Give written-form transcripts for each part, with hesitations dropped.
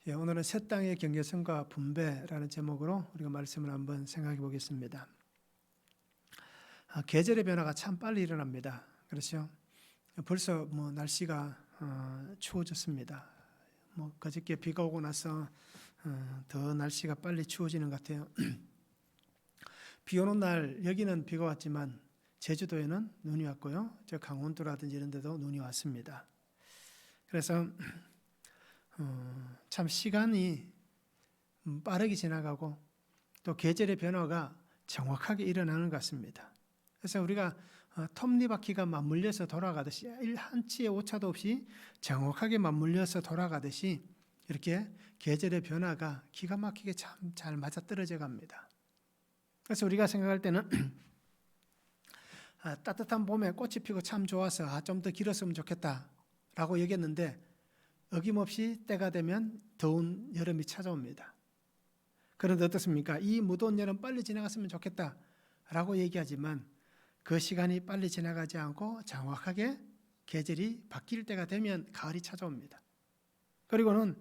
오늘은 새 땅의 경계선과 분배라는 제목으로 우리가 말씀을 한번 생각해 보겠습니다. 계절의 변화가 참 빨리 일어납니다. 그렇죠? 벌써 날씨가 추워졌습니다. 그저께 비가 오고 나서 더 날씨가 빨리 추워지는 것 같아요. 비 오는 날 여기는 비가 왔지만 제주도에는 눈이 왔고요. 저 강원도라든지 이런 데도 눈이 왔습니다. 그래서 참 시간이 빠르게 지나가고 또 계절의 변화가 정확하게 일어나는 것 같습니다. 그래서 우리가 톱니바퀴가 맞물려서 돌아가듯이 한치의 오차도 없이 정확하게 맞물려서 돌아가듯이 이렇게 계절의 변화가 기가 막히게 참 잘 맞아떨어져 갑니다. 그래서 우리가 생각할 때는 따뜻한 봄에 꽃이 피고 참 좋아서 좀 더 길었으면 좋겠다라고 얘기했는데 어김없이 때가 되면 더운 여름이 찾아옵니다. 그런데 어떻습니까? 이 무더운 여름 빨리 지나갔으면 좋겠다라고 얘기하지만 그 시간이 빨리 지나가지 않고 정확하게 계절이 바뀔 때가 되면 가을이 찾아옵니다. 그리고는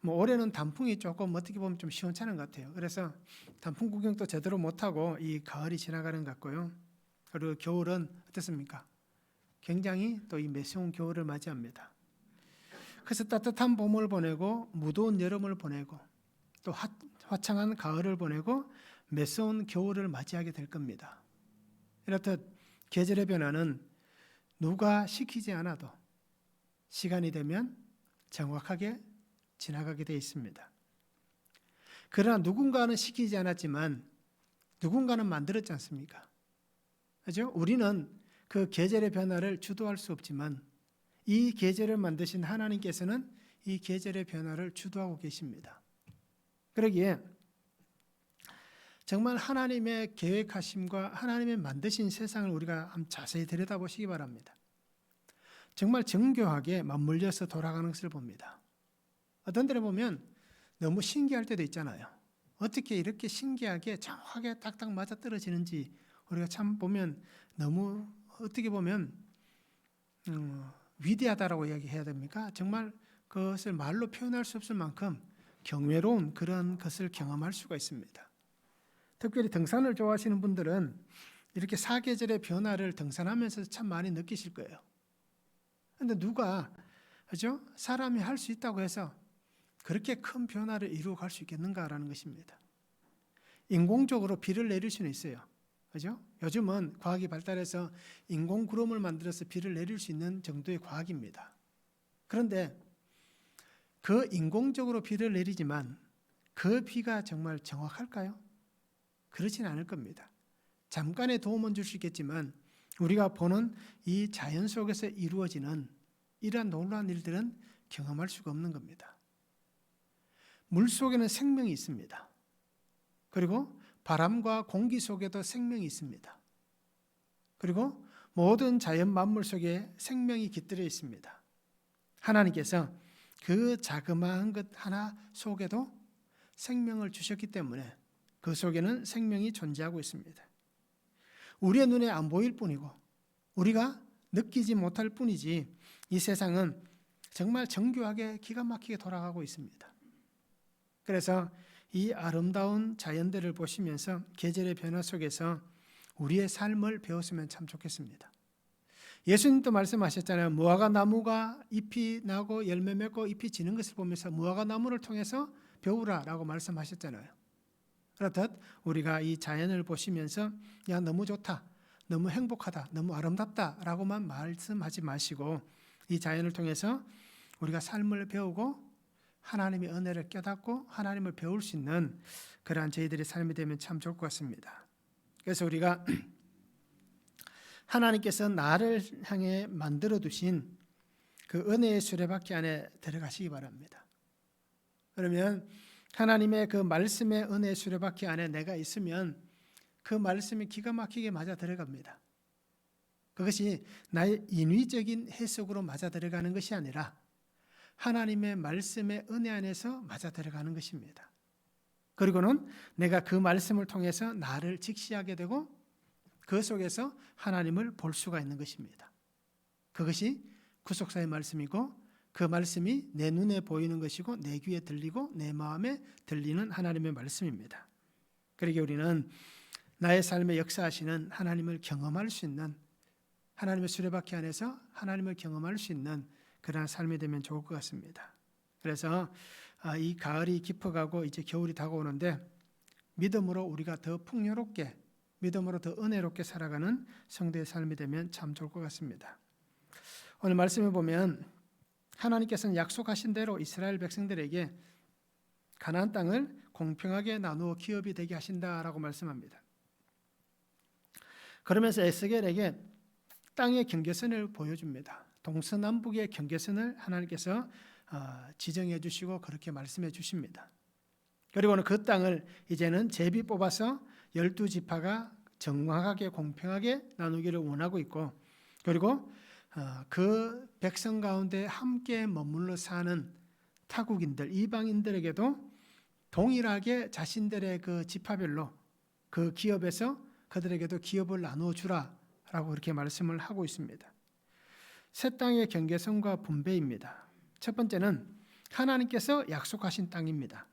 올해는 단풍이 조금 어떻게 보면 좀 시원찮은 것 같아요. 그래서 단풍 구경도 제대로 못하고 이 가을이 지나가는 것 같고요. 그리고 겨울은 어떻습니까? 굉장히 또 이 매서운 겨울을 맞이합니다. 그래서 따뜻한 봄을 보내고 무더운 여름을 보내고 또 화창한 가을을 보내고 매서운 겨울을 맞이하게 될 겁니다. 이렇듯 계절의 변화는 누가 시키지 않아도 시간이 되면 정확하게 지나가게 되어 있습니다. 그러나 누군가는 시키지 않았지만 누군가는 만들었지 않습니까? 그렇죠? 우리는 그 계절의 변화를 주도할 수 없지만 이 계절을 만드신 하나님께서는 이 계절의 변화를 주도하고 계십니다. 그러기에 정말 하나님의 계획하심과 하나님의 만드신 세상을 우리가 한번 자세히 들여다보시기 바랍니다. 정말 정교하게 맞물려서 돌아가는 것을 봅니다. 어떤 데를 보면 너무 신기할 때도 있잖아요. 어떻게 이렇게 신기하게 정확하게 딱딱 맞아떨어지는지 우리가 참 보면 너무 어떻게 보면 위대하다라고 이야기해야 됩니까? 정말 그것을 말로 표현할 수 없을 만큼 경외로운 그런 것을 경험할 수가 있습니다. 특별히 등산을 좋아하시는 분들은 이렇게 사계절의 변화를 등산하면서 참 많이 느끼실 거예요. 그런데 누가 그죠? 사람이 할 수 있다고 해서 그렇게 큰 변화를 이루어 갈 수 있겠는가라는 것입니다. 인공적으로 비를 내릴 수는 있어요. 그죠? 요즘은 과학이 발달해서 인공 구름을 만들어서 비를 내릴 수 있는 정도의 과학입니다. 그런데 그 인공적으로 비를 내리지만 그 비가 정말 정확할까요? 그렇지는 않을 겁니다. 잠깐의 도움은 줄 수 있겠지만 우리가 보는 이 자연 속에서 이루어지는 이러한 놀라운 일들은 경험할 수가 없는 겁니다. 물 속에는 생명이 있습니다. 그리고 바람과 공기 속에도 생명이 있습니다. 그리고 모든 자연 만물 속에 생명이 깃들어 있습니다. 하나님께서 그 자그마한 것 하나 속에도 생명을 주셨기 때문에 그 속에는 생명이 존재하고 있습니다. 우리의 눈에 안 보일 뿐이고 우리가 느끼지 못할 뿐이지 이 세상은 정말 정교하게 기가 막히게 돌아가고 있습니다. 그래서 이 아름다운 자연들을 보시면서 계절의 변화 속에서 우리의 삶을 배웠으면 참 좋겠습니다. 예수님도 말씀하셨잖아요. 무화과 나무가 잎이 나고 열매 맺고 잎이 지는 것을 보면서 무화과 나무를 통해서 배우라라고 말씀하셨잖아요. 그렇듯 우리가 이 자연을 보시면서 야 너무 좋다, 너무 행복하다, 너무 아름답다라고만 말씀하지 마시고 이 자연을 통해서 우리가 삶을 배우고 하나님의 은혜를 깨닫고 하나님을 배울 수 있는 그러한 저희들의 삶이 되면 참 좋을 것 같습니다. 그래서 우리가 하나님께서 나를 향해 만들어 두신 그 은혜의 수레바퀴 안에 들어가시기 바랍니다. 그러면 하나님의 그 말씀의 은혜의 수레바퀴 안에 내가 있으면 그 말씀이 기가 막히게 맞아 들어갑니다. 그것이 나의 인위적인 해석으로 맞아 들어가는 것이 아니라 하나님의 말씀의 은혜 안에서 맞아 들어가는 것입니다. 그리고는 내가 그 말씀을 통해서 나를 직시하게 되고 그 속에서 하나님을 볼 수가 있는 것입니다. 그것이 구속사의 말씀이고 그 말씀이 내 눈에 보이는 것이고 내 귀에 들리고 내 마음에 들리는 하나님의 말씀입니다. 그러기에 우리는 나의 삶에 역사하시는 하나님을 경험할 수 있는, 하나님의 수레바퀴 안에서 하나님을 경험할 수 있는 그러한 삶이 되면 좋을 것 같습니다. 그래서 이 가을이 깊어가고 이제 겨울이 다가오는데 믿음으로 우리가 더 풍요롭게, 믿음으로 더 은혜롭게 살아가는 성도의 삶이 되면 참 좋을 것 같습니다. 오늘 말씀에 보면 하나님께서는 약속하신 대로 이스라엘 백성들에게 가나안 땅을 공평하게 나누어 기업이 되게 하신다라고 말씀합니다. 그러면서 에스겔에게 땅의 경계선을 보여줍니다. 동서남북의 경계선을 하나님께서 지정해 주시고 그렇게 말씀해 주십니다. 그리고는 그 땅을 이제는 제비 뽑아서 12지파가 정확하게 공평하게 나누기를 원하고 있고, 그리고 그 백성 가운데 함께 머물러 사는 타국인들, 이방인들에게도 동일하게 자신들의 그 지파별로 그 기업에서 그들에게도 기업을 나누어 주라라고 그렇게 말씀을 하고 있습니다. 새 땅의 경계선과 분배입니다. 첫 번째는 하나님께서 약속하신 땅입니다.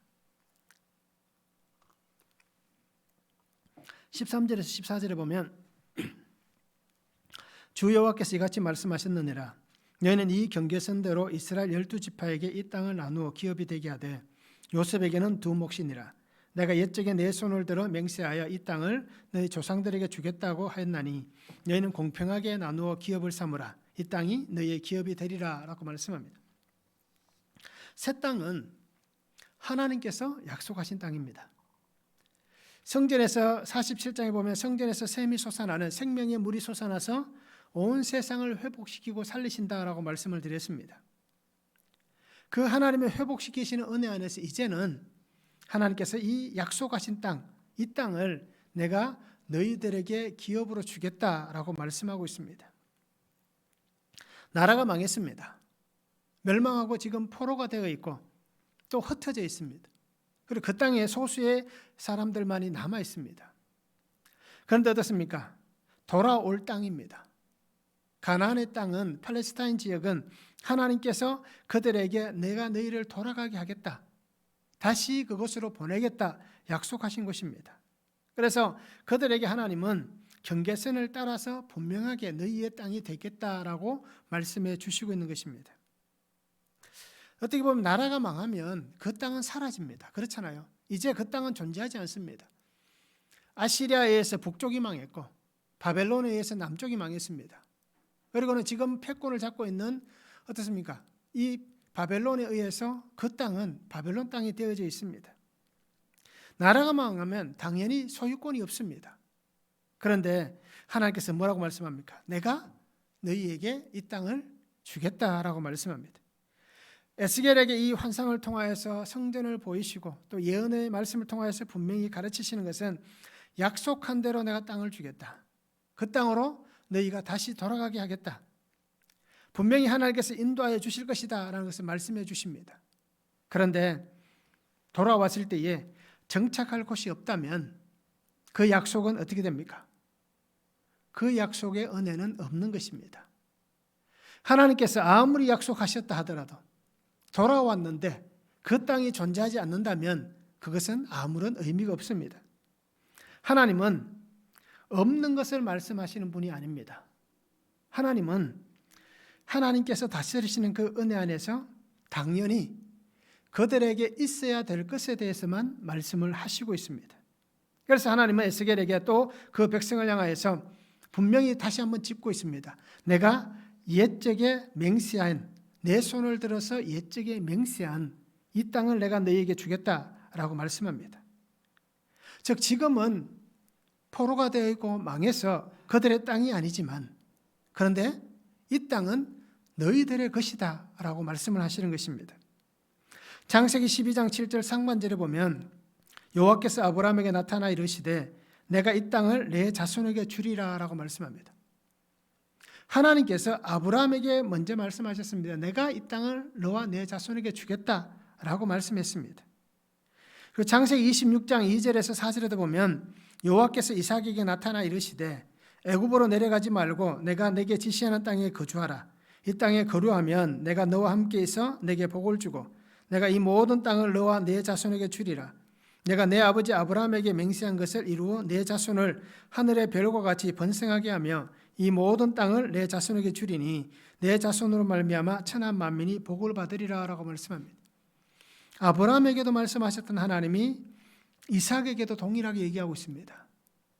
13절에서 14절에 보면 주 여호와께서 이같이 말씀하셨느니라. 너희는 이 경계선대로 이스라엘 12지파에게 이 땅을 나누어 기업이 되게 하되 요셉에게는 두 몫이니라. 내가 옛적에 내 손을 들어 맹세하여 이 땅을 너희 조상들에게 주겠다고 하였나니 너희는 공평하게 나누어 기업을 삼으라. 이 땅이 너희의 기업이 되리라 라고 말씀합니다. 새 땅은 하나님께서 약속하신 땅입니다. 성전에서 47장에 보면 성전에서 샘이 솟아나는 생명의 물이 솟아나서 온 세상을 회복시키고 살리신다라고 말씀을 드렸습니다. 그 하나님의 회복시키시는 은혜 안에서 이제는 하나님께서 이 약속하신 땅, 이 땅을 내가 너희들에게 기업으로 주겠다라고 말씀하고 있습니다. 나라가 망했습니다. 멸망하고 지금 포로가 되어 있고 또 흩어져 있습니다. 그리고 그 땅에 소수의 사람들만이 남아 있습니다. 그런데 어떻습니까? 돌아올 땅입니다. 가나안의 땅은, 팔레스타인 지역은 하나님께서 그들에게 내가 너희를 돌아가게 하겠다, 다시 그곳으로 보내겠다 약속하신 것입니다. 그래서 그들에게 하나님은 경계선을 따라서 분명하게 너희의 땅이 되겠다라고 말씀해 주시고 있는 것입니다. 어떻게 보면 나라가 망하면 그 땅은 사라집니다. 그렇잖아요. 이제 그 땅은 존재하지 않습니다. 아시리아에 의해서 북쪽이 망했고 바벨론에 의해서 남쪽이 망했습니다. 그리고는 지금 패권을 잡고 있는 어떻습니까? 이 바벨론에 의해서 그 땅은 바벨론 땅이 되어져 있습니다. 나라가 망하면 당연히 소유권이 없습니다. 그런데 하나님께서 뭐라고 말씀합니까? 내가 너희에게 이 땅을 주겠다라고 말씀합니다. 에스겔에게 이 환상을 통하여서 성전을 보이시고 또 예언의 말씀을 통하여서 분명히 가르치시는 것은 약속한 대로 내가 땅을 주겠다. 그 땅으로 너희가 다시 돌아가게 하겠다. 분명히 하나님께서 인도하여 주실 것이다 라는 것을 말씀해 주십니다. 그런데 돌아왔을 때에 정착할 곳이 없다면 그 약속은 어떻게 됩니까? 그 약속의 은혜는 없는 것입니다. 하나님께서 아무리 약속하셨다 하더라도 돌아왔는데 그 땅이 존재하지 않는다면 그것은 아무런 의미가 없습니다. 하나님은 없는 것을 말씀하시는 분이 아닙니다. 하나님은 하나님께서 다스리시는 그 은혜 안에서 당연히 그들에게 있어야 될 것에 대해서만 말씀을 하시고 있습니다. 그래서 하나님은 에스겔에게 또 그 백성을 향하여서 분명히 다시 한번 짚고 있습니다. 내가 옛적에 맹세한, 내 손을 들어서 옛적에 맹세한 이 땅을 내가 너희에게 주겠다라고 말씀합니다. 즉 지금은 포로가 되어 있고 망해서 그들의 땅이 아니지만 그런데 이 땅은 너희들의 것이다 라고 말씀을 하시는 것입니다. 창세기 12장 7절 상반절에 보면 여호와께서 아브라함에게 나타나 이르시되 내가 이 땅을 내 자손에게 주리라 라고 말씀합니다. 하나님께서 아브라함에게 먼저 말씀하셨습니다. 내가 이 땅을 너와 내 자손에게 주겠다라고 말씀했습니다. 그리고 창세기 26장 2절에서 4절에도 보면 여호와께서 이삭에게 나타나 이르시되 애굽으로 내려가지 말고 내가 내게 지시하는 땅에 거주하라. 이 땅에 거류하면 내가 너와 함께 있어 내게 복을 주고 내가 이 모든 땅을 너와 네 자손에게 주리라. 내가 내 아버지 아브라함에게 맹세한 것을 이루어 내 자손을 하늘의 별과 같이 번성하게 하며 이 모든 땅을 내 자손에게 주리니 내 자손으로 말미암아 천한 만민이 복을 받으리라라고 말씀합니다. 아브라함에게도 말씀하셨던 하나님이 이삭에게도 동일하게 얘기하고 있습니다.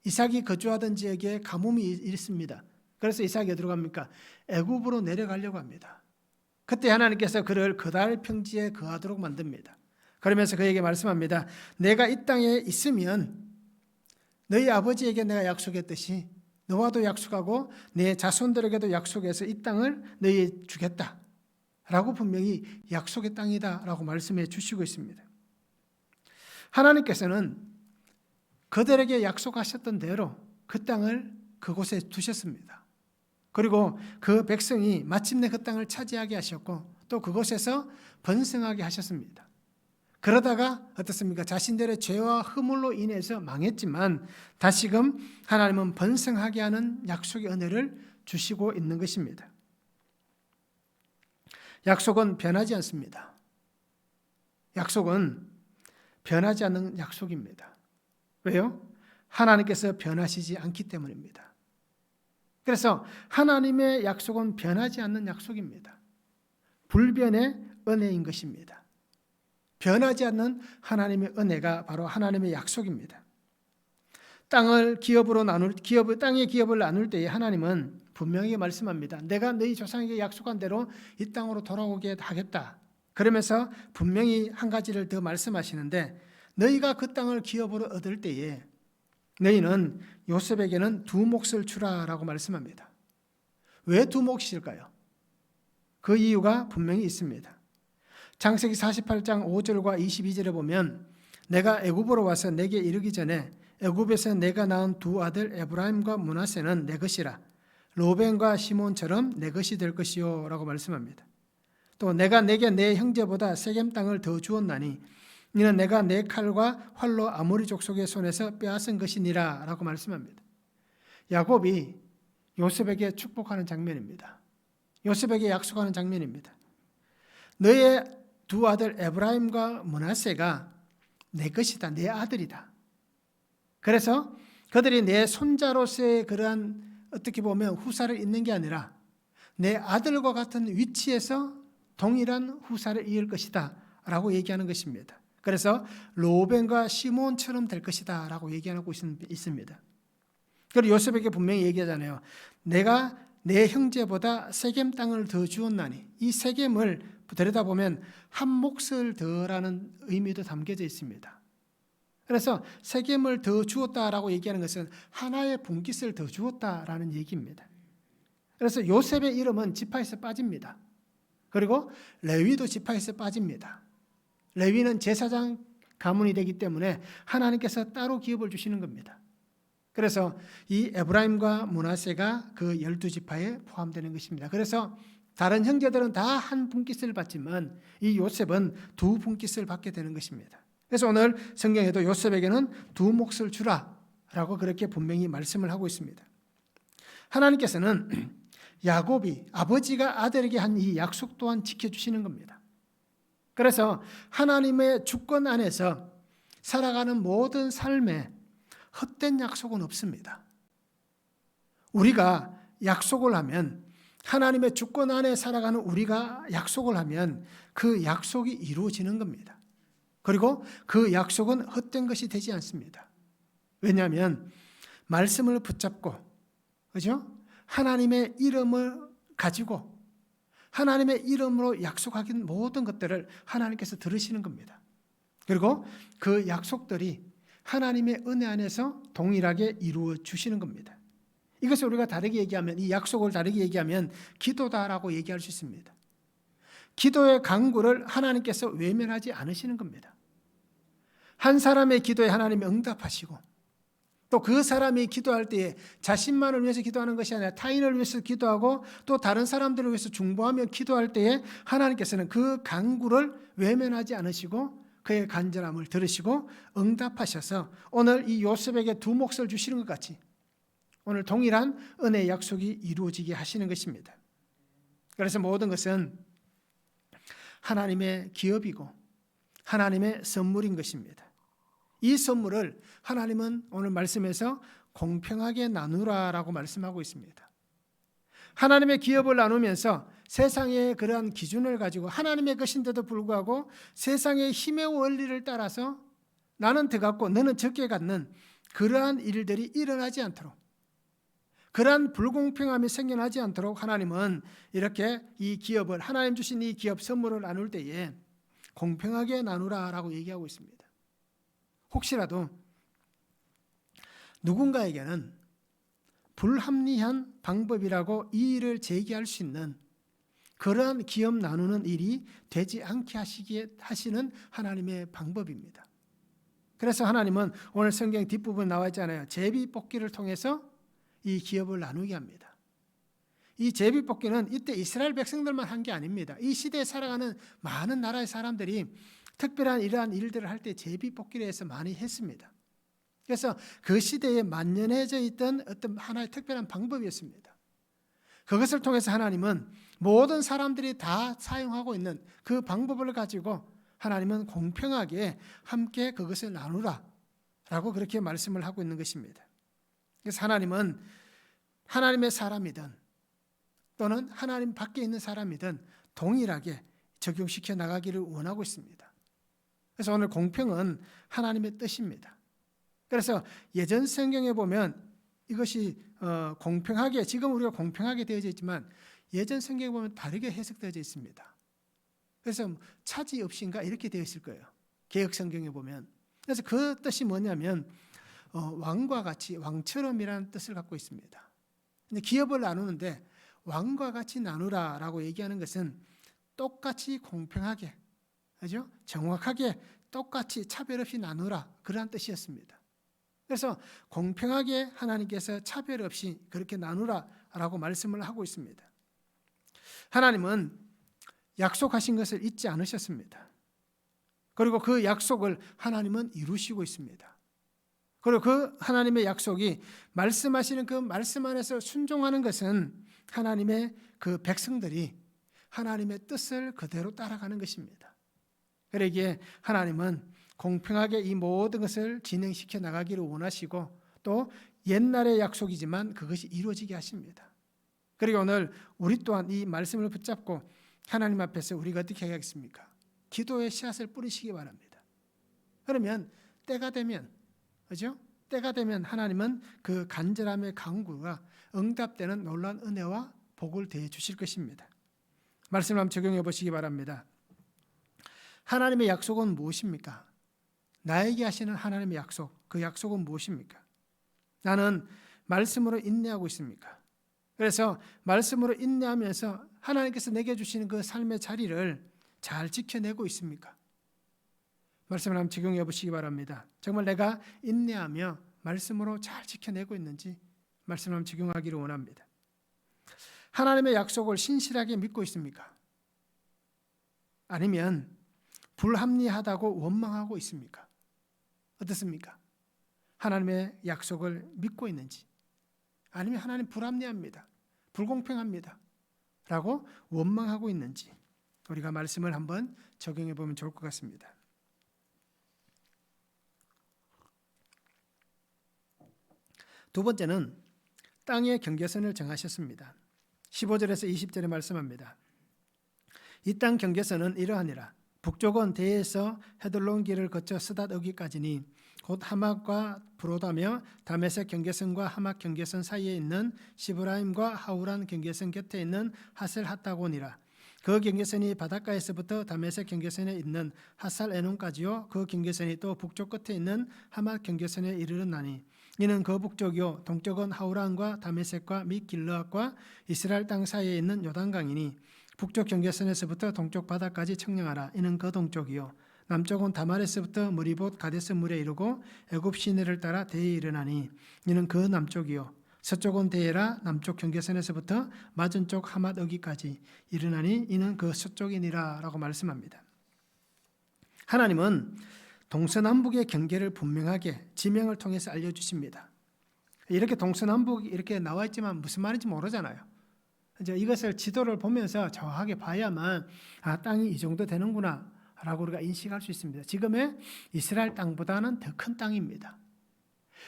이삭이 거주하던 지역에 가뭄이 있습니다. 그래서 이삭이 어디로 갑니까? 애굽으로 내려가려고 합니다. 그때 하나님께서 그를 그달 평지에 거하도록 만듭니다. 그러면서 그에게 말씀합니다. 내가 이 땅에 있으면 너희 아버지에게 내가 약속했듯이 너와도 약속하고 내 자손들에게도 약속해서 이 땅을 너희에게 주겠다 라고 분명히 약속의 땅이다 라고 말씀해 주시고 있습니다. 하나님께서는 그들에게 약속하셨던 대로 그 땅을 그곳에 두셨습니다. 그리고 그 백성이 마침내 그 땅을 차지하게 하셨고 또 그곳에서 번성하게 하셨습니다. 그러다가 어떻습니까? 자신들의 죄와 허물로 인해서 망했지만 다시금 하나님은 번성하게 하는 약속의 은혜를 주시고 있는 것입니다. 약속은 변하지 않습니다. 약속은 변하지 않는 약속입니다. 왜요? 하나님께서 변하시지 않기 때문입니다. 그래서 하나님의 약속은 변하지 않는 약속입니다. 불변의 은혜인 것입니다. 변하지 않는 하나님의 은혜가 바로 하나님의 약속입니다. 땅의 기업을 나눌 때에 하나님은 분명히 말씀합니다. 내가 너희 조상에게 약속한 대로 이 땅으로 돌아오게 하겠다. 그러면서 분명히 한 가지를 더 말씀하시는데 너희가 그 땅을 기업으로 얻을 때에 너희는 요셉에게는 두 몫을 주라라고 말씀합니다. 왜 두 몫일까요? 그 이유가 분명히 있습니다. 창세기 48장 5절과 22절에 보면 내가 애굽으로 와서 내게 이르기 전에 애굽에서 내가 낳은 두 아들 에브라임과 므낫세는 내 것이라 로벤과 시몬처럼 내 것이 될 것이요 라고 말씀합니다. 또 내가 내게 내 형제보다 세겜 땅을 더 주었나니 이는 내가 내 칼과 활로 아모리 족속의 손에서 빼앗은 것이니라 라고 말씀합니다. 야곱이 요셉에게 축복하는 장면입니다. 요셉에게 약속하는 장면입니다. 너의 두 아들 에브라임과 므낫세가 내 것이다, 내 아들이다. 그래서 그들이 내 손자로서의 그러한 어떻게 보면 후사를 잇는 게 아니라 내 아들과 같은 위치에서 동일한 후사를 이을 것이다 라고 얘기하는 것입니다. 그래서 로벤과 시몬처럼 될 것이다 라고 얘기하고 있습니다. 그리고 요셉에게 분명히 얘기하잖아요. 내가 내 형제보다 세겜 땅을 더 주었나니 이 세겜을 들여다보면 한 몫을 더라는 의미도 담겨져 있습니다. 그래서 세겜을 더 주었다라고 얘기하는 것은 하나의 분깃을 더 주었다라는 얘기입니다. 그래서 요셉의 이름은 지파에서 빠집니다. 그리고 레위도 지파에서 빠집니다. 레위는 제사장 가문이 되기 때문에 하나님께서 따로 기업을 주시는 겁니다. 그래서 이 에브라임과 므낫세가 그 12지파에 포함되는 것입니다. 그래서 다른 형제들은 다 한 분깃을 받지만 이 요셉은 두 분깃을 받게 되는 것입니다. 그래서 오늘 성경에도 요셉에게는 두 몫을 주라라고 그렇게 분명히 말씀을 하고 있습니다. 하나님께서는 야곱이 아버지가 아들에게 한 이 약속 또한 지켜주시는 겁니다. 그래서 하나님의 주권 안에서 살아가는 모든 삶에 헛된 약속은 없습니다. 우리가 약속을 하면 하나님의 주권 안에 살아가는 우리가 약속을 하면 그 약속이 이루어지는 겁니다. 그리고 그 약속은 헛된 것이 되지 않습니다. 왜냐하면 말씀을 붙잡고 그죠? 하나님의 이름을 가지고 하나님의 이름으로 약속하긴 모든 것들을 하나님께서 들으시는 겁니다. 그리고 그 약속들이 하나님의 은혜 안에서 동일하게 이루어 주시는 겁니다. 이것을 우리가 다르게 얘기하면 이 약속을 다르게 얘기하면 기도다라고 얘기할 수 있습니다. 기도의 간구를 하나님께서 외면하지 않으시는 겁니다. 한 사람의 기도에 하나님이 응답하시고 또 그 사람이 기도할 때에 자신만을 위해서 기도하는 것이 아니라 타인을 위해서 기도하고 또 다른 사람들을 위해서 중보하며 기도할 때에 하나님께서는 그 간구를 외면하지 않으시고 그의 간절함을 들으시고 응답하셔서 오늘 이 요셉에게 두 몫을 주시는 것 같이 오늘 동일한 은혜의 약속이 이루어지게 하시는 것입니다. 그래서 모든 것은 하나님의 기업이고 하나님의 선물인 것입니다. 이 선물을 하나님은 오늘 말씀에서 공평하게 나누라라고 말씀하고 있습니다. 하나님의 기업을 나누면서 세상의 그러한 기준을 가지고 하나님의 것인데도 불구하고 세상의 힘의 원리를 따라서 나는 더 갖고 너는 적게 갖는 그러한 일들이 일어나지 않도록, 그러한 불공평함이 생겨나지 않도록 하나님은 이렇게 이 기업을, 하나님 주신 이 기업 선물을 나눌 때에 공평하게 나누라라고 얘기하고 있습니다. 혹시라도 누군가에게는 불합리한 방법이라고 이 일을 제기할 수 있는 그러한 기업 나누는 일이 되지 않게 하시는 하나님의 방법입니다. 그래서 하나님은 오늘 성경 뒷부분에 나와 있잖아요. 제비뽑기를 통해서 이 기업을 나누게 합니다. 이 제비뽑기는 이때 이스라엘 백성들만 한 게 아닙니다. 이 시대에 살아가는 많은 나라의 사람들이 특별한 이러한 일들을 할 때 제비뽑기를 해서 많이 했습니다. 그래서 그 시대에 만연해져 있던 어떤 하나의 특별한 방법이었습니다. 그것을 통해서 하나님은 모든 사람들이 다 사용하고 있는 그 방법을 가지고 하나님은 공평하게 함께 그것을 나누라 라고 그렇게 말씀을 하고 있는 것입니다. 그래서 하나님은 하나님의 사람이든 또는 하나님 밖에 있는 사람이든 동일하게 적용시켜 나가기를 원하고 있습니다. 그래서 오늘 공평은 하나님의 뜻입니다. 그래서 예전 성경에 보면 이것이 공평하게, 지금 우리가 공평하게 되어져 있지만 예전 성경에 보면 다르게 해석되어져 있습니다. 그래서 차지 없인가 이렇게 되어 있을 거예요. 개역 성경에 보면. 그래서 그 뜻이 뭐냐면 왕과 같이, 왕처럼이라는 뜻을 갖고 있습니다. 근데 기업을 나누는데 왕과 같이 나누라라고 얘기하는 것은 똑같이 공평하게, 그죠? 정확하게 똑같이 차별 없이 나누라, 그러한 뜻이었습니다. 그래서 공평하게 하나님께서 차별 없이 그렇게 나누라라고 말씀을 하고 있습니다. 하나님은 약속하신 것을 잊지 않으셨습니다. 그리고 그 약속을 하나님은 이루시고 있습니다. 그리고 그 하나님의 약속이 말씀하시는 그 말씀 안에서 순종하는 것은 하나님의 그 백성들이 하나님의 뜻을 그대로 따라가는 것입니다. 그러기에 하나님은 공평하게 이 모든 것을 진행시켜 나가기를 원하시고 또 옛날의 약속이지만 그것이 이루어지게 하십니다. 그리고 오늘 우리 또한 이 말씀을 붙잡고 하나님 앞에서 우리가 어떻게 해야겠습니까? 기도의 씨앗을 뿌리시기 바랍니다. 그러면 때가 되면, 그죠? 때가 되면 하나님은 그 간절함의 간구가 응답되는 놀라운 은혜와 복을 대해 주실 것입니다. 말씀을 한번 적용해 보시기 바랍니다. 하나님의 약속은 무엇입니까? 나에게 하시는 하나님의 약속, 그 약속은 무엇입니까? 나는 말씀으로 인내하고 있습니까? 그래서 말씀으로 인내하면서 하나님께서 내게 주시는 그 삶의 자리를 잘 지켜내고 있습니까? 말씀을 한번 적용해 보시기 바랍니다. 정말 내가 인내하며 말씀으로 잘 지켜내고 있는지 말씀을 한번 적용하기를 원합니다. 하나님의 약속을 신실하게 믿고 있습니까? 아니면 불합리하다고 원망하고 있습니까? 어떻습니까? 하나님의 약속을 믿고 있는지, 아니면 하나님 불합리합니다, 불공평합니다 라고 원망하고 있는지 우리가 말씀을 한번 적용해 보면 좋을 것 같습니다. 두 번째는 땅의 경계선을 정하셨습니다. 15절에서 20절에 말씀합니다. 이 땅 경계선은 이러하니라. 북쪽은 대에서 헤들론 길을 거쳐 스닷 어기까지니 곧 하맛과 브로다며 다메섹 경계선과 하맛 경계선 사이에 있는 시브라임과 하우란 경계선 곁에 있는 하셀 핫다곤이라. 그 경계선이 바닷가에서부터 다메섹 경계선에 있는 하살 에논까지요. 그 경계선이 또 북쪽 끝에 있는 하맛 경계선에 이르렀나니 이는 그 북쪽이요 동쪽은 하우란과 다메섹과 및 길르앗과 이스라엘 땅 사이에 있는 요단강이니 북쪽 경계선에서부터 동쪽 바다까지 청량하라. 이는 그 동쪽이요 남쪽은 다말에서부터 무리봇 가데스 물에 이르고 애굽 시내를 따라 대에 이르나니 이는 그 남쪽이요 서쪽은 대에라. 남쪽 경계선에서부터 맞은쪽 하맛 어기까지 이르나니 이는 그 서쪽이니라 라고 말씀합니다. 하나님은 동서남북의 경계를 분명하게 지명을 통해서 알려주십니다. 이렇게 동서남북 이렇게 나와 있지만 무슨 말인지 모르잖아요. 이제 이것을 지도를 보면서 정확하게 봐야만 땅이 이 정도 되는구나 라고 우리가 인식할 수 있습니다. 지금의 이스라엘 땅보다는 더 큰 땅입니다.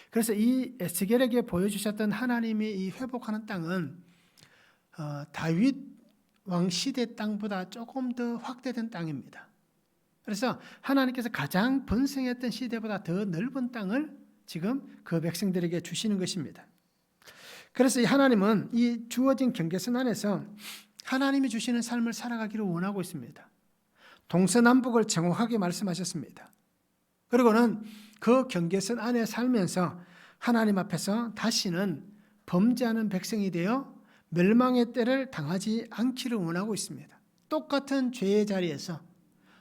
그래서 이 에스겔에게 보여주셨던 하나님이 이 회복하는 땅은 다윗 왕 시대 땅보다 조금 더 확대된 땅입니다. 그래서 하나님께서 가장 번성했던 시대보다 더 넓은 땅을 지금 그 백성들에게 주시는 것입니다. 그래서 이 하나님은 이 주어진 경계선 안에서 하나님이 주시는 삶을 살아가기를 원하고 있습니다. 동서남북을 정확하게 말씀하셨습니다. 그리고는 그 경계선 안에 살면서 하나님 앞에서 다시는 범죄하는 백성이 되어 멸망의 때를 당하지 않기를 원하고 있습니다. 똑같은 죄의 자리에서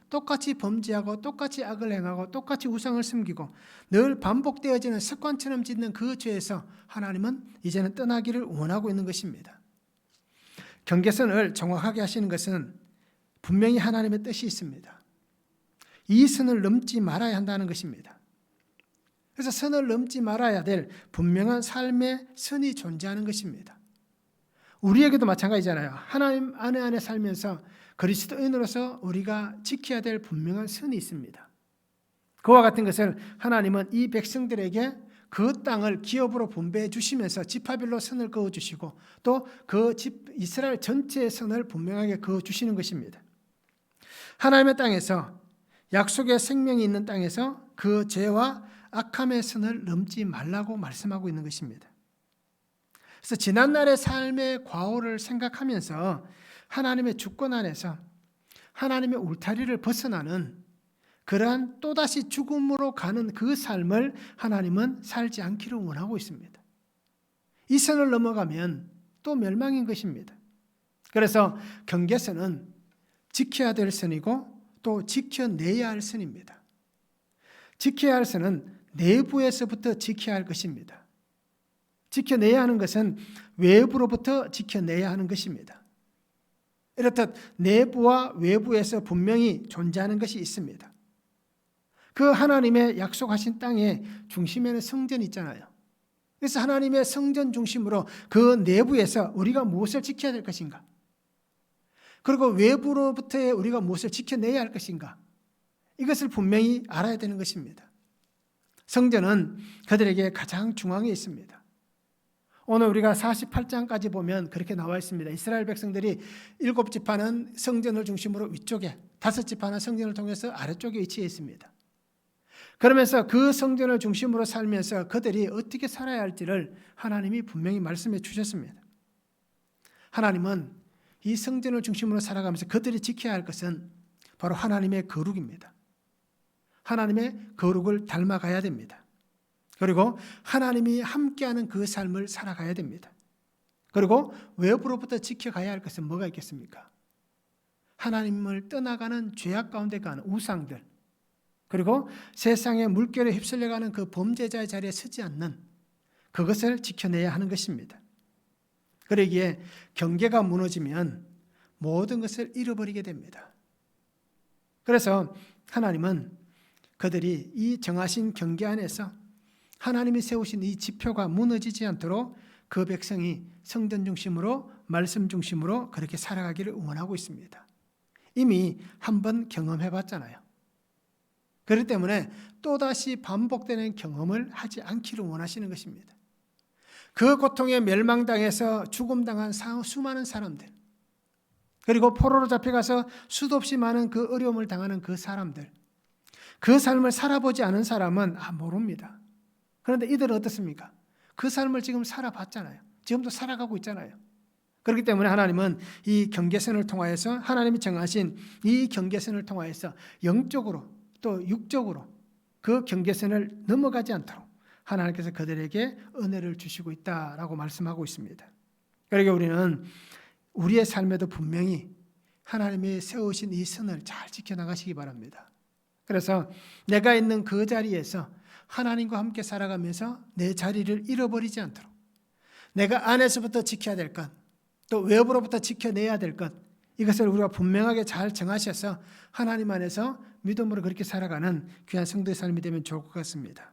똑같이 범죄하고 똑같이 악을 행하고 똑같이 우상을 섬기고 늘 반복되어지는 습관처럼 짓는 그 죄에서 하나님은 이제는 떠나기를 원하고 있는 것입니다. 경계선을 정확하게 하시는 것은 분명히 하나님의 뜻이 있습니다. 이 선을 넘지 말아야 한다는 것입니다. 그래서 선을 넘지 말아야 될 분명한 삶의 선이 존재하는 것입니다. 우리에게도 마찬가지잖아요. 하나님 안에 살면서 그리스도인으로서 우리가 지켜야 될 분명한 선이 있습니다. 그와 같은 것을 하나님은 이 백성들에게 그 땅을 기업으로 분배해 주시면서 지파별로 선을 그어 주시고 또 그 이스라엘 전체의 선을 분명하게 그어 주시는 것입니다. 하나님의 땅에서 약속의 생명이 있는 땅에서 그 죄와 악함의 선을 넘지 말라고 말씀하고 있는 것입니다. 그래서 지난날의 삶의 과오를 생각하면서 하나님의 주권 안에서 하나님의 울타리를 벗어나는 그러한 또다시 죽음으로 가는 그 삶을 하나님은 살지 않기를 원하고 있습니다. 이 선을 넘어가면 또 멸망인 것입니다. 그래서 경계선은 지켜야 될 선이고 또 지켜내야 할 선입니다. 지켜야 할 선은 내부에서부터 지켜야 할 것입니다. 지켜내야 하는 것은 외부로부터 지켜내야 하는 것입니다. 이렇듯 내부와 외부에서 분명히 존재하는 것이 있습니다. 그 하나님의 약속하신 땅의 중심에는 성전이 있잖아요. 그래서 하나님의 성전 중심으로 그 내부에서 우리가 무엇을 지켜야 될 것인가? 그리고 외부로부터의 우리가 무엇을 지켜내야 할 것인가? 이것을 분명히 알아야 되는 것입니다. 성전은 그들에게 가장 중앙에 있습니다. 오늘 우리가 48장까지 보면 그렇게 나와 있습니다. 이스라엘 백성들이 7지파는 성전을 중심으로 위쪽에, 5지파는 성전을 통해서 아래쪽에 위치해 있습니다. 그러면서 그 성전을 중심으로 살면서 그들이 어떻게 살아야 할지를 하나님이 분명히 말씀해 주셨습니다. 하나님은 이 성전을 중심으로 살아가면서 그들이 지켜야 할 것은 바로 하나님의 거룩입니다. 하나님의 거룩을 닮아가야 됩니다. 그리고 하나님이 함께하는 그 삶을 살아가야 됩니다. 그리고 외부로부터 지켜가야 할 것은 뭐가 있겠습니까? 하나님을 떠나가는 죄악 가운데 가는 우상들, 그리고 세상의 물결에 휩쓸려가는 그 범죄자의 자리에 서지 않는 그것을 지켜내야 하는 것입니다. 그러기에 경계가 무너지면 모든 것을 잃어버리게 됩니다. 그래서 하나님은 그들이 이 정하신 경계 안에서 하나님이 세우신 이 지표가 무너지지 않도록 그 백성이 성전 중심으로 말씀 중심으로 그렇게 살아가기를 원하고 있습니다. 이미 한번 경험해 봤잖아요. 그렇기 때문에 또다시 반복되는 경험을 하지 않기를 원하시는 것입니다. 그 고통에 멸망당해서 죽음당한 수많은 사람들, 그리고 포로로 잡혀가서 수도 없이 많은 그 어려움을 당하는 그 사람들, 그 삶을 살아보지 않은 사람은 모릅니다. 그런데 이들은 어떻습니까? 그 삶을 지금 살아봤잖아요. 지금도 살아가고 있잖아요. 그렇기 때문에 하나님은 이 경계선을 통하여서 하나님이 정하신 이 경계선을 통하여서 영적으로 또 육적으로 그 경계선을 넘어가지 않도록 하나님께서 그들에게 은혜를 주시고 있다라고 말씀하고 있습니다. 그러니까 우리는 우리의 삶에도 분명히 하나님이 세우신 이 선을 잘 지켜나가시기 바랍니다. 그래서 내가 있는 그 자리에서 하나님과 함께 살아가면서 내 자리를 잃어버리지 않도록 내가 안에서부터 지켜야 될 것, 또 외부로부터 지켜내야 될 것, 이것을 우리가 분명하게 잘 정하셔서 하나님 안에서 믿음으로 그렇게 살아가는 귀한 성도의 삶이 되면 좋을 것 같습니다.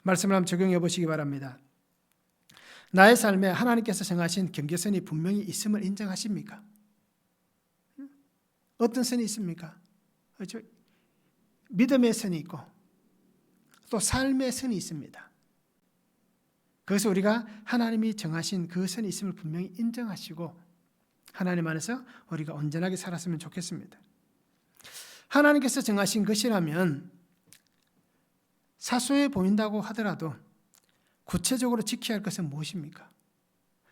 말씀을 한번 적용해 보시기 바랍니다. 나의 삶에 하나님께서 정하신 경계선이 분명히 있음을 인정하십니까? 어떤 선이 있습니까? 그렇죠? 믿음의 선이 있고 또 삶의 선이 있습니다. 그래서 우리가 하나님이 정하신 그 선이 있음을 분명히 인정하시고 하나님 안에서 우리가 온전하게 살았으면 좋겠습니다. 하나님께서 정하신 것이라면 사소해 보인다고 하더라도 구체적으로 지켜야 할 것은 무엇입니까?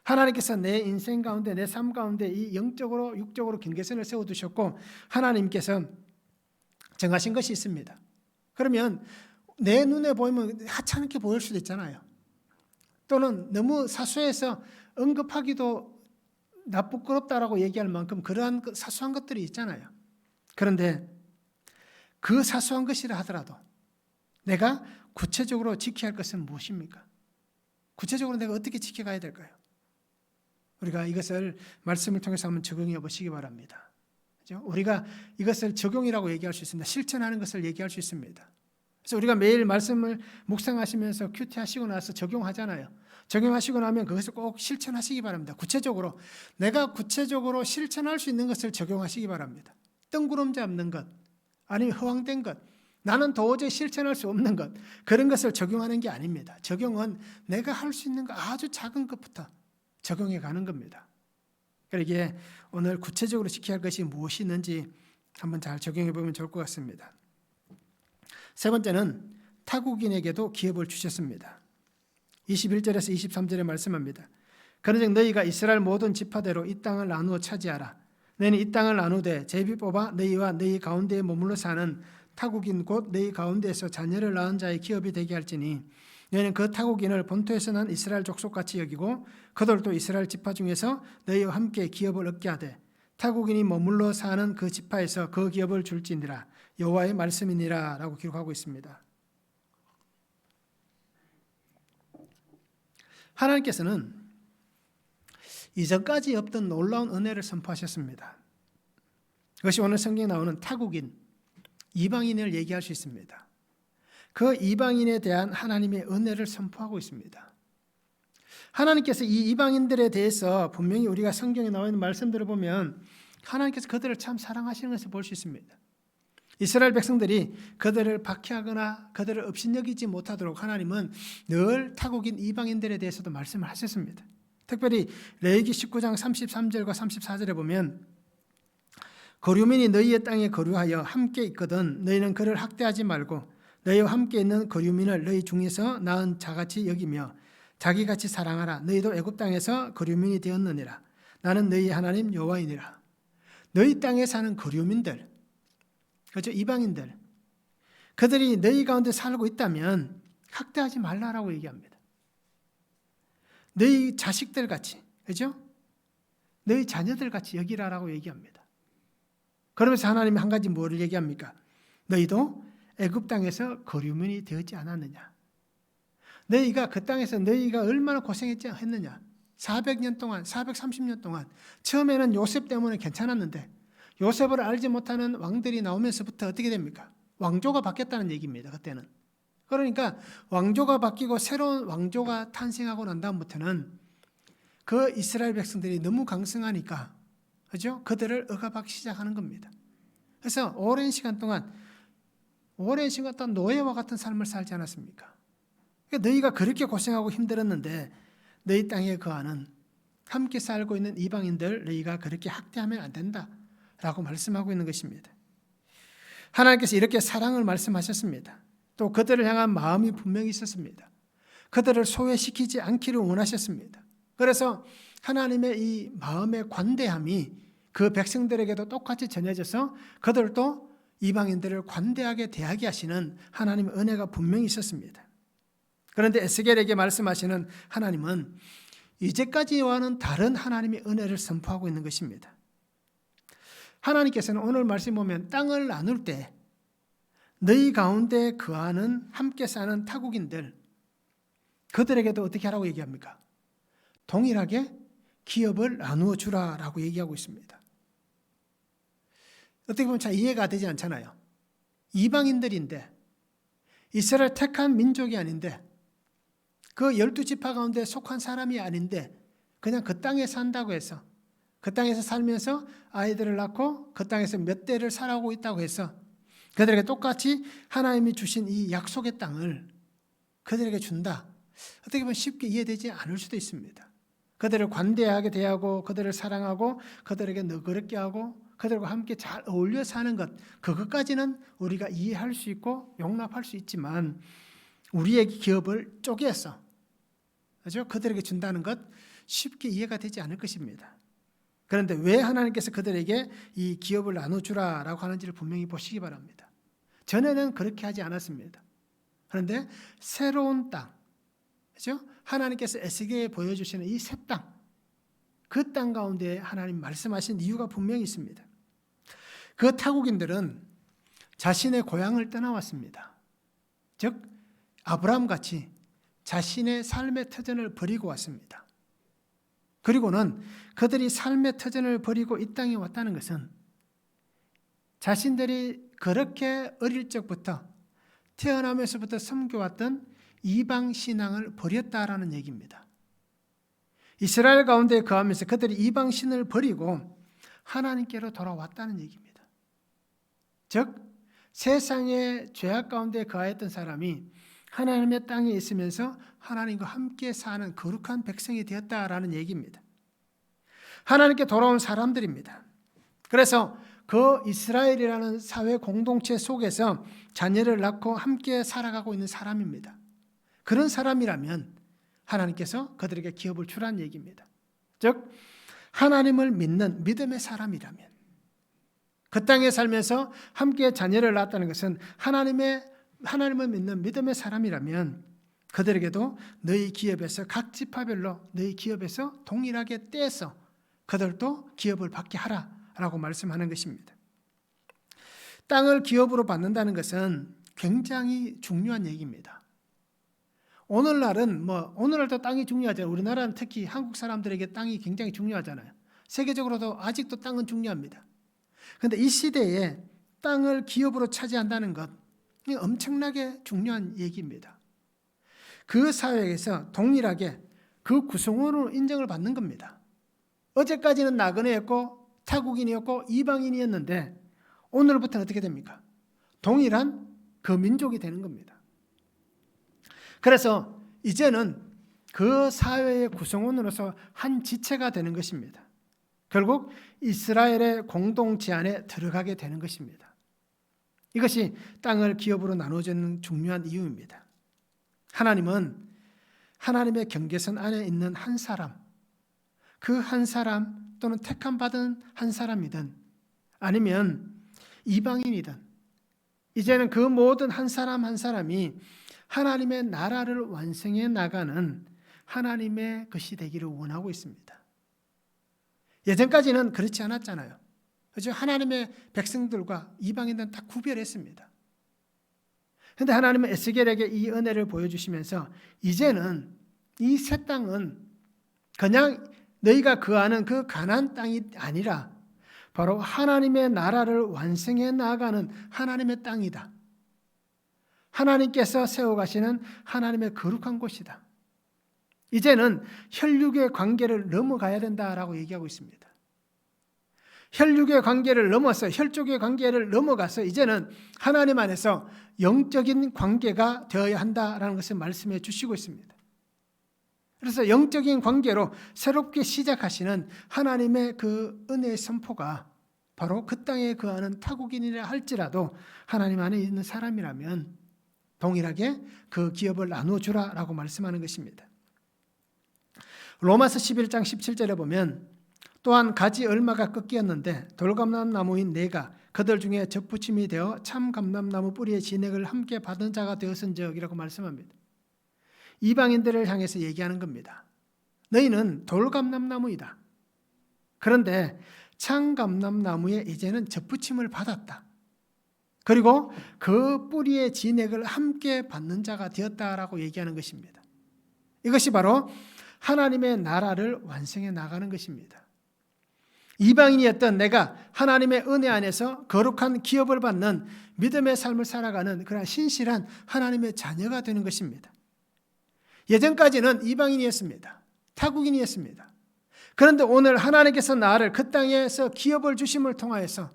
하나님께서 내 인생 가운데 내 삶 가운데 이 영적으로 육적으로 경계선을 세워두셨고 하나님께서 정하신 것이 있습니다. 그러면 내 눈에 보이면 하찮게 보일 수도 있잖아요. 또는 너무 사소해서 언급하기도 부끄럽다라고 얘기할 만큼 그러한 사소한 것들이 있잖아요. 그런데 그 사소한 것이라 하더라도 내가 구체적으로 지켜야 할 것은 무엇입니까? 구체적으로 내가 어떻게 지켜가야 될까요? 우리가 이것을 말씀을 통해서 한번 적용해 보시기 바랍니다. 그렇죠? 우리가 이것을 적용이라고 얘기할 수 있습니다. 실천하는 것을 얘기할 수 있습니다. 그래서 우리가 매일 말씀을 묵상하시면서 큐티하시고 나서 적용하잖아요. 적용하시고 나면 그것을 꼭 실천하시기 바랍니다. 구체적으로 내가 구체적으로 실천할 수 있는 것을 적용하시기 바랍니다. 뜬구름 잡는 것 아니면 허황된 것 나는 도저히 실천할 수 없는 것 그런 것을 적용하는 게 아닙니다. 적용은 내가 할 수 있는 것 아주 작은 것부터 적용해 가는 겁니다. 그러기에 오늘 구체적으로 지켜야 할 것이 무엇이 있는지 한번 잘 적용해 보면 좋을 것 같습니다. 세 번째는 타국인에게도 기업을 주셨습니다. 21절에서 23절에 말씀합니다. 그런즉 너희가 이스라엘 모든 지파대로 이 땅을 나누어 차지하라. 너희는 이 땅을 나누되 제비 뽑아 너희와 너희 가운데에 머물러 사는 타국인 곧 너희 가운데에서 자녀를 낳은 자의 기업이 되게 할지니 너희는 그 타국인을 본토에서 난 이스라엘 족속같이 여기고 그들도 이스라엘 지파 중에서 너희와 함께 기업을 얻게 하되 타국인이 머물러 사는 그 지파에서 그 기업을 줄지니라. 여호와의 말씀이니라 라고 기록하고 있습니다. 하나님께서는 이전까지 없던 놀라운 은혜를 선포하셨습니다. 그것이 오늘 성경에 나오는 타국인, 이방인을 얘기할 수 있습니다. 그 이방인에 대한 하나님의 은혜를 선포하고 있습니다. 하나님께서 이 이방인들에 대해서 분명히 우리가 성경에 나와 있는 말씀들을 보면 하나님께서 그들을 참 사랑하시는 것을 볼 수 있습니다. 이스라엘 백성들이 그들을 박해하거나 그들을 업신여기지 못하도록 하나님은 늘 타국인 이방인들에 대해서도 말씀을 하셨습니다. 특별히 레위기 19장 33절과 34절에 보면 거류민이 너희의 땅에 거류하여 함께 있거든 너희는 그를 학대하지 말고 너희와 함께 있는 거류민을 너희 중에서 낳은 자같이 여기며 자기같이 사랑하라. 너희도 애굽 땅에서 거류민이 되었느니라. 나는 너희 하나님 여호와이니라. 너희 땅에 사는 거류민들, 그렇죠? 이방인들, 그들이 너희 가운데 살고 있다면 학대하지 말라라고 얘기합니다. 너희 자식들 같이, 그렇죠? 너희 자녀들 같이 여기라라고 얘기합니다. 그러면서 하나님이 한 가지 뭐를 얘기합니까? 너희도 애굽 땅에서 거류민이 되었지 않았느냐? 너희가 그 땅에서 너희가 얼마나 고생했지 했느냐? 400년 동안, 430년 동안 처음에는 요셉 때문에 괜찮았는데 요셉을 알지 못하는 왕들이 나오면서부터 어떻게 됩니까? 왕조가 바뀌었다는 얘기입니다. 그때는. 그러니까 왕조가 바뀌고 새로운 왕조가 탄생하고 난 다음부터는 그 이스라엘 백성들이 너무 강성하니까 그죠? 그들을 억압하기 시작하는 겁니다. 그래서 오랜 시간 동안 노예와 같은 삶을 살지 않았습니까? 그러니까 너희가 그렇게 고생하고 힘들었는데 너희 땅에 거하는 함께 살고 있는 이방인들 너희가 그렇게 학대하면 안 된다라고 말씀하고 있는 것입니다. 하나님께서 이렇게 사랑을 말씀하셨습니다. 또 그들을 향한 마음이 분명히 있었습니다. 그들을 소외시키지 않기를 원하셨습니다. 그래서 하나님의 이 마음의 관대함이 그 백성들에게도 똑같이 전해져서 그들도 이방인들을 관대하게 대하게 하시는 하나님의 은혜가 분명히 있었습니다. 그런데 에스겔에게 말씀하시는 하나님은 이제까지와는 다른 하나님의 은혜를 선포하고 있는 것입니다. 하나님께서는 오늘 말씀 보면 땅을 나눌 때 너희 가운데 거하는 함께 사는 타국인들 그들에게도 어떻게 하라고 얘기합니까? 동일하게 기업을 나누어 주라라고 얘기하고 있습니다. 어떻게 보면 잘 이해가 되지 않잖아요. 이방인들인데 이스라엘 택한 민족이 아닌데 그 12지파 가운데 속한 사람이 아닌데 그냥 그 땅에 산다고 해서 그 땅에서 살면서 아이들을 낳고 그 땅에서 몇 대를 살아오고 있다고 해서 그들에게 똑같이 하나님이 주신 이 약속의 땅을 그들에게 준다. 어떻게 보면 쉽게 이해되지 않을 수도 있습니다. 그들을 관대하게 대하고 그들을 사랑하고 그들에게 너그럽게 하고 그들과 함께 잘 어울려 사는 것, 그것까지는 우리가 이해할 수 있고 용납할 수 있지만 우리의 기업을 쪼개서 그렇죠? 그들에게 준다는 것 쉽게 이해가 되지 않을 것입니다. 그런데 왜 하나님께서 그들에게 이 기업을 나눠주라라고 하는지를 분명히 보시기 바랍니다. 전에는 그렇게 하지 않았습니다. 그런데 새로운 땅, 그렇죠? 하나님께서 에스겔에 보여주시는 이 새 땅, 그 땅 가운데 하나님 말씀하신 이유가 분명히 있습니다. 그 타국인들은 자신의 고향을 떠나왔습니다. 즉 아브라함같이 자신의 삶의 터전을 버리고 왔습니다. 그리고는 그들이 삶의 터전을 버리고 이 땅에 왔다는 것은 자신들이 그렇게 어릴 적부터 태어나면서부터 섬겨왔던 이방 신앙을 버렸다라는 얘기입니다. 이스라엘 가운데 거하면서 그들이 이방 신을 버리고 하나님께로 돌아왔다는 얘기입니다. 즉 세상의 죄악 가운데 거하였던 사람이 하나님의 땅에 있으면서 하나님과 함께 사는 거룩한 백성이 되었다라는 얘기입니다. 하나님께 돌아온 사람들입니다. 그래서 그 이스라엘이라는 사회 공동체 속에서 자녀를 낳고 함께 살아가고 있는 사람입니다. 그런 사람이라면 하나님께서 그들에게 기업을 주라는 얘기입니다. 즉 하나님을 믿는 믿음의 사람이라면 그 땅에 살면서 함께 자녀를 낳았다는 것은 하나님을 믿는 믿음의 사람이라면 그들에게도 너희 기업에서 각 지파별로 너희 기업에서 동일하게 떼서 그들도 기업을 받게 하라라고 말씀하는 것입니다. 땅을 기업으로 받는다는 것은 굉장히 중요한 얘기입니다. 오늘날도 땅이 중요하잖아요. 우리나라는 특히 한국 사람들에게 땅이 굉장히 중요하잖아요. 세계적으로도 아직도 땅은 중요합니다. 그런데 이 시대에 땅을 기업으로 차지한다는 것, 엄청나게 중요한 얘기입니다. 그 사회에서 동일하게 그 구성원으로 인정을 받는 겁니다. 어제까지는 나그네였고 타국인이었고 이방인이었는데 오늘부터는 어떻게 됩니까? 동일한 그 민족이 되는 겁니다. 그래서 이제는 그 사회의 구성원으로서 한 지체가 되는 것입니다. 결국 이스라엘의 공동체 안에 들어가게 되는 것입니다. 이것이 땅을 기업으로 나눠주는 중요한 이유입니다. 하나님은 하나님의 경계선 안에 있는 한 사람, 그 한 사람 또는 택함받은 한 사람이든 아니면 이방인이든 이제는 그 모든 한 사람 한 사람이 하나님의 나라를 완성해 나가는 하나님의 것이 되기를 원하고 있습니다. 예전까지는 그렇지 않았잖아요. 그렇죠? 하나님의 백성들과 이방인들은 다 구별했습니다. 그런데 하나님은 에스겔에게 이 은혜를 보여주시면서 이제는 이 새 땅은 그냥 너희가 거하는 그 가나안 땅이 아니라 바로 하나님의 나라를 완성해 나가는 하나님의 땅이다. 하나님께서 세워가시는 하나님의 거룩한 곳이다. 이제는 혈육의 관계를 넘어가야 된다라고 얘기하고 있습니다. 혈육의 관계를 넘어서 혈족의 관계를 넘어가서 이제는 하나님 안에서 영적인 관계가 되어야 한다라는 것을 말씀해 주시고 있습니다. 그래서 영적인 관계로 새롭게 시작하시는 하나님의 그 은혜의 선포가 바로 그 땅에 거하는 타국인이라 할지라도 하나님 안에 있는 사람이라면 동일하게 그 기업을 나눠주라라고 말씀하는 것입니다. 로마서 11장 17절에 보면 또한 가지 얼마가 꺾이었는데 돌감람나무인 내가 그들 중에 접붙임이 되어 참 감람나무 뿌리의 진액을 함께 받은 자가 되었은적이라고 말씀합니다. 이방인들을 향해서 얘기하는 겁니다. 너희는 돌감람나무이다. 그런데 참감람나무에 이제는 접붙임을 받았다. 그리고 그 뿌리의 진액을 함께 받는 자가 되었다라고 얘기하는 것입니다. 이것이 바로 하나님의 나라를 완성해 나가는 것입니다. 이방인이었던 내가 하나님의 은혜 안에서 거룩한 기업을 받는 믿음의 삶을 살아가는 그런 신실한 하나님의 자녀가 되는 것입니다. 예전까지는 이방인이었습니다. 타국인이었습니다. 그런데 오늘 하나님께서 나를 그 땅에서 기업을 주심을 통하여서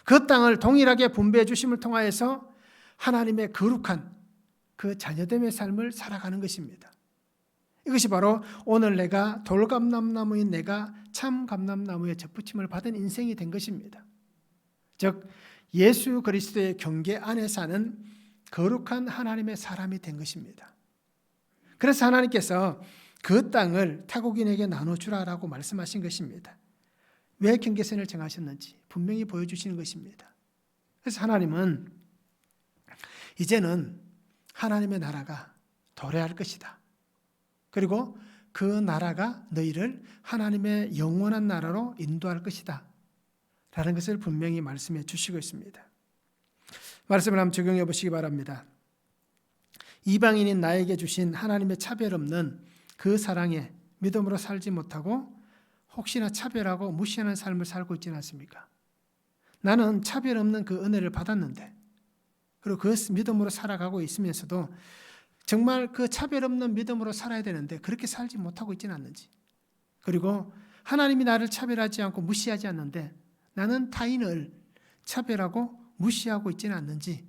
그 땅을 동일하게 분배해 주심을 통하여서 하나님의 거룩한 그 자녀됨의 삶을 살아가는 것입니다. 이것이 바로 오늘 내가 돌감람나무인 내가 참 감람나무에 접붙임을 받은 인생이 된 것입니다. 즉 예수 그리스도의 경계 안에 사는 거룩한 하나님의 사람이 된 것입니다. 그래서 하나님께서 그 땅을 타국인에게 나눠주라라고 말씀하신 것입니다. 왜 경계선을 정하셨는지 분명히 보여주시는 것입니다. 그래서 하나님은 이제는 하나님의 나라가 도래할 것이다. 그리고 그 나라가 너희를 하나님의 영원한 나라로 인도할 것이다 라는 것을 분명히 말씀해 주시고 있습니다. 말씀을 한번 적용해 보시기 바랍니다. 이방인인 나에게 주신 하나님의 차별 없는 그 사랑에 믿음으로 살지 못하고 혹시나 차별하고 무시하는 삶을 살고 있지는 않습니까? 나는 차별 없는 그 은혜를 받았는데 그리고 그 믿음으로 살아가고 있으면서도 정말 그 차별 없는 믿음으로 살아야 되는데 그렇게 살지 못하고 있지는 않는지, 그리고 하나님이 나를 차별하지 않고 무시하지 않는데 나는 타인을 차별하고 무시하고 있지는 않는지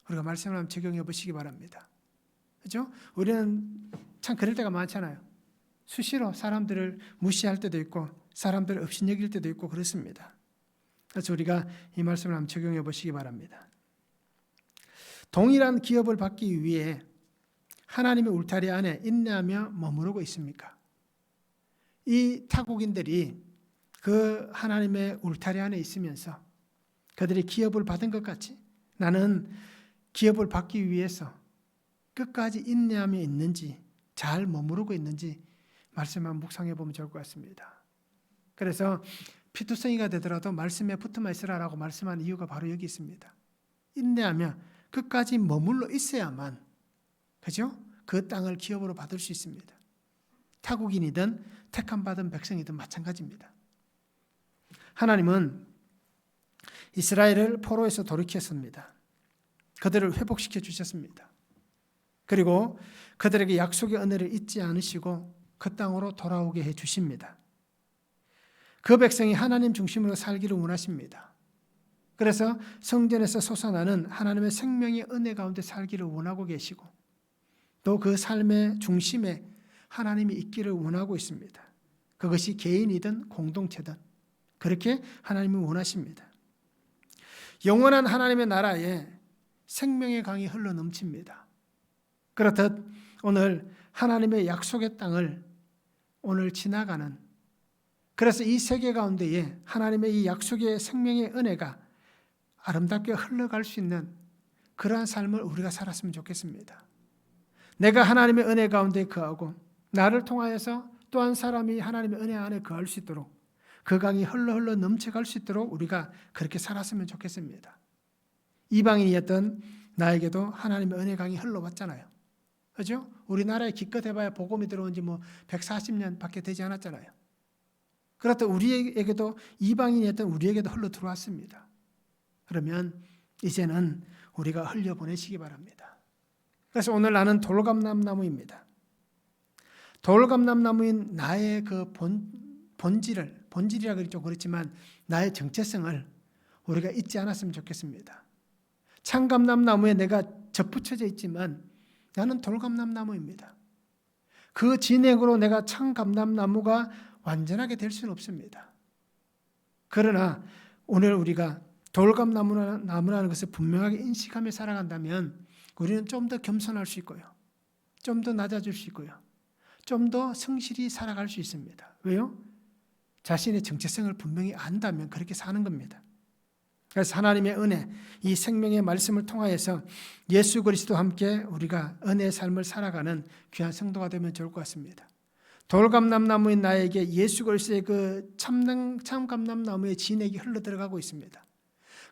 우리가 말씀을 한번 적용해 보시기 바랍니다. 그렇죠? 우리는 참 그럴 때가 많잖아요. 수시로 사람들을 무시할 때도 있고 사람들을 업신여길 때도 있고 그렇습니다. 그래서 우리가 이 말씀을 한번 적용해 보시기 바랍니다. 동일한 기업을 받기 위해 하나님의 울타리 안에 인내하며 머무르고 있습니까? 이 타국인들이 그 하나님의 울타리 안에 있으면서 그들이 기업을 받은 것 같이 나는 기업을 받기 위해서 끝까지 인내하며 있는지 잘 머무르고 있는지 말씀만 묵상해 보면 좋을 것 같습니다. 그래서 피투성이가 되더라도 말씀에 붙어만 있으라라고 말씀한 이유가 바로 여기 있습니다. 인내하며 끝까지 머물러 있어야만, 그죠? 그 땅을 기업으로 받을 수 있습니다. 타국인이든 택함받은 백성이든 마찬가지입니다. 하나님은 이스라엘을 포로에서 돌이켰습니다. 그들을 회복시켜 주셨습니다. 그리고 그들에게 약속의 은혜를 잊지 않으시고 그 땅으로 돌아오게 해 주십니다. 그 백성이 하나님 중심으로 살기를 원하십니다. 그래서 성전에서 솟아나는 하나님의 생명의 은혜 가운데 살기를 원하고 계시고 또 그 삶의 중심에 하나님이 있기를 원하고 있습니다. 그것이 개인이든 공동체든 그렇게 하나님이 원하십니다. 영원한 하나님의 나라에 생명의 강이 흘러 넘칩니다. 그렇듯 오늘 하나님의 약속의 땅을 오늘 지나가는, 그래서 이 세계 가운데에 하나님의 이 약속의 생명의 은혜가 아름답게 흘러갈 수 있는 그러한 삶을 우리가 살았으면 좋겠습니다. 내가 하나님의 은혜 가운데 거하고 나를 통하여서 또 한 사람이 하나님의 은혜 안에 거할 수 있도록 그 강이 흘러 넘쳐갈 수 있도록 우리가 그렇게 살았으면 좋겠습니다. 이방인이었던 나에게도 하나님의 은혜 강이 흘러왔잖아요. 그죠? 우리나라에 기껏 해봐야 복음이 들어온 지 140년밖에 되지 않았잖아요. 그렇다 우리에게도 이방인이었던 우리에게도 흘러 들어왔습니다. 그러면 이제는 우리가 흘려보내시기 바랍니다. 그래서 오늘 나는 돌감람나무입니다. 돌감람나무인 나의 그 본질이라 그랬죠. 그렇지만 나의 정체성을 우리가 잊지 않았으면 좋겠습니다. 참감람나무에 내가 접붙여져 있지만 나는 돌감람나무입니다. 그 진액으로 내가 참감람나무가 완전하게 될 수는 없습니다. 그러나 오늘 우리가 돌감나무라는 것을 분명하게 인식하며 살아간다면 우리는 좀 더 겸손할 수 있고요. 좀 더 낮아질 수 있고요. 좀 더 성실히 살아갈 수 있습니다. 왜요? 자신의 정체성을 분명히 안다면 그렇게 사는 겁니다. 그래서 하나님의 은혜, 이 생명의 말씀을 통하여서 예수 그리스도와 함께 우리가 은혜의 삶을 살아가는 귀한 성도가 되면 좋을 것 같습니다. 돌감람나무인 나에게 예수 그리스도의 그 참감람나무의 진액이 흘러 들어가고 있습니다.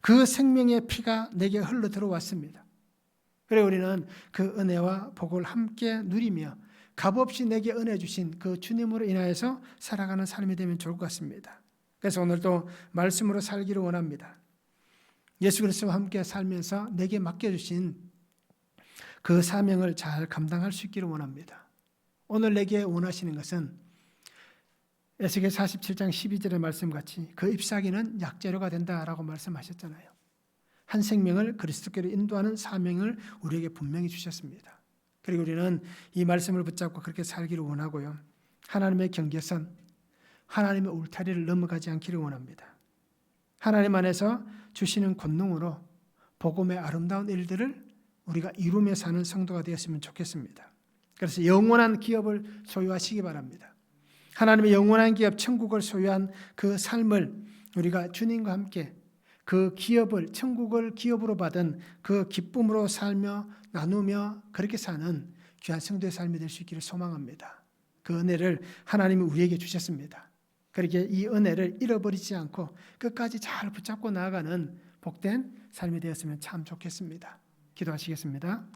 그 생명의 피가 내게 흘러 들어왔습니다. 그래 우리는 그 은혜와 복을 함께 누리며 값없이 내게 은혜 주신 그 주님으로 인하여서 살아가는 삶이 되면 좋을 것 같습니다. 그래서 오늘도 말씀으로 살기를 원합니다. 예수 그리스도와 함께 살면서 내게 맡겨주신 그 사명을 잘 감당할 수 있기를 원합니다. 오늘 내게 원하시는 것은 에스겔 47장 12절의 말씀같이 그 잎사귀는 약재료가 된다라고 말씀하셨잖아요. 한 생명을 그리스도께로 인도하는 사명을 우리에게 분명히 주셨습니다. 그리고 우리는 이 말씀을 붙잡고 그렇게 살기를 원하고요. 하나님의 경계선, 하나님의 울타리를 넘어가지 않기를 원합니다. 하나님 안에서 주시는 권능으로 복음의 아름다운 일들을 우리가 이루며 사는 성도가 되었으면 좋겠습니다. 그래서 영원한 기업을 소유하시기 바랍니다. 하나님의 영원한 기업, 천국을 소유한 그 삶을 우리가 주님과 함께 그 기업을, 천국을 기업으로 받은 그 기쁨으로 살며 나누며 그렇게 사는 귀한 성도의 삶이 될 수 있기를 소망합니다. 그 은혜를 하나님이 우리에게 주셨습니다. 그렇게 이 은혜를 잃어버리지 않고 끝까지 잘 붙잡고 나아가는 복된 삶이 되었으면 참 좋겠습니다. 기도하시겠습니다.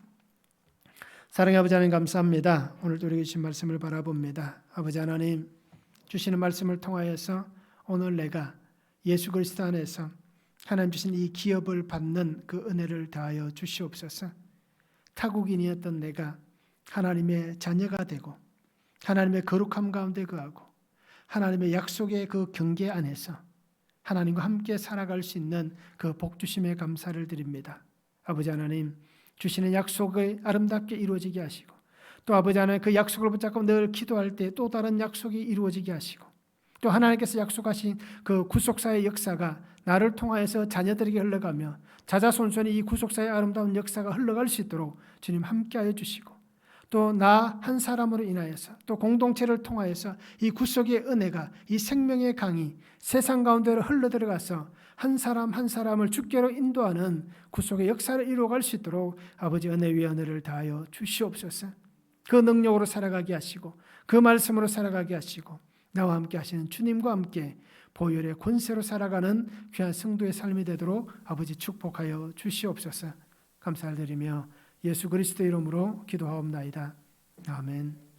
사랑의 아버지 하나님 감사합니다. 오늘도 우리에게 주신 말씀을 바라봅니다. 아버지 하나님 주시는 말씀을 통하여서 오늘 내가 예수 그리스도 안에서 하나님 주신 이 기업을 받는 그 은혜를 다하여 주시옵소서. 타국인이었던 내가 하나님의 자녀가 되고 하나님의 거룩함 가운데 거하고 하나님의 약속의 그 경계 안에서 하나님과 함께 살아갈 수 있는 그 복 주심에 감사를 드립니다. 아버지 하나님 주시는 약속이 아름답게 이루어지게 하시고 또 아버지 하나님 그 약속을 붙잡고 늘 기도할 때 또 다른 약속이 이루어지게 하시고 또 하나님께서 약속하신 그 구속사의 역사가 나를 통하여서 자녀들에게 흘러가며 자자손손이 이 구속사의 아름다운 역사가 흘러갈 수 있도록 주님 함께하여 주시고 또 나 한 사람으로 인하여서 또 공동체를 통하여서 이 구속의 은혜가 이 생명의 강이 세상 가운데로 흘러들어가서 한 사람 한 사람을 주께로 인도하는 구속의 역사를 이루어갈 수 있도록 아버지 은혜 위에 은혜를 다하여 주시옵소서. 그 능력으로 살아가게 하시고 그 말씀으로 살아가게 하시고 나와 함께 하시는 주님과 함께 보혈의 권세로 살아가는 귀한 성도의 삶이 되도록 아버지 축복하여 주시옵소서. 감사를 드리며 예수 그리스도 이름으로 기도하옵나이다. 아멘.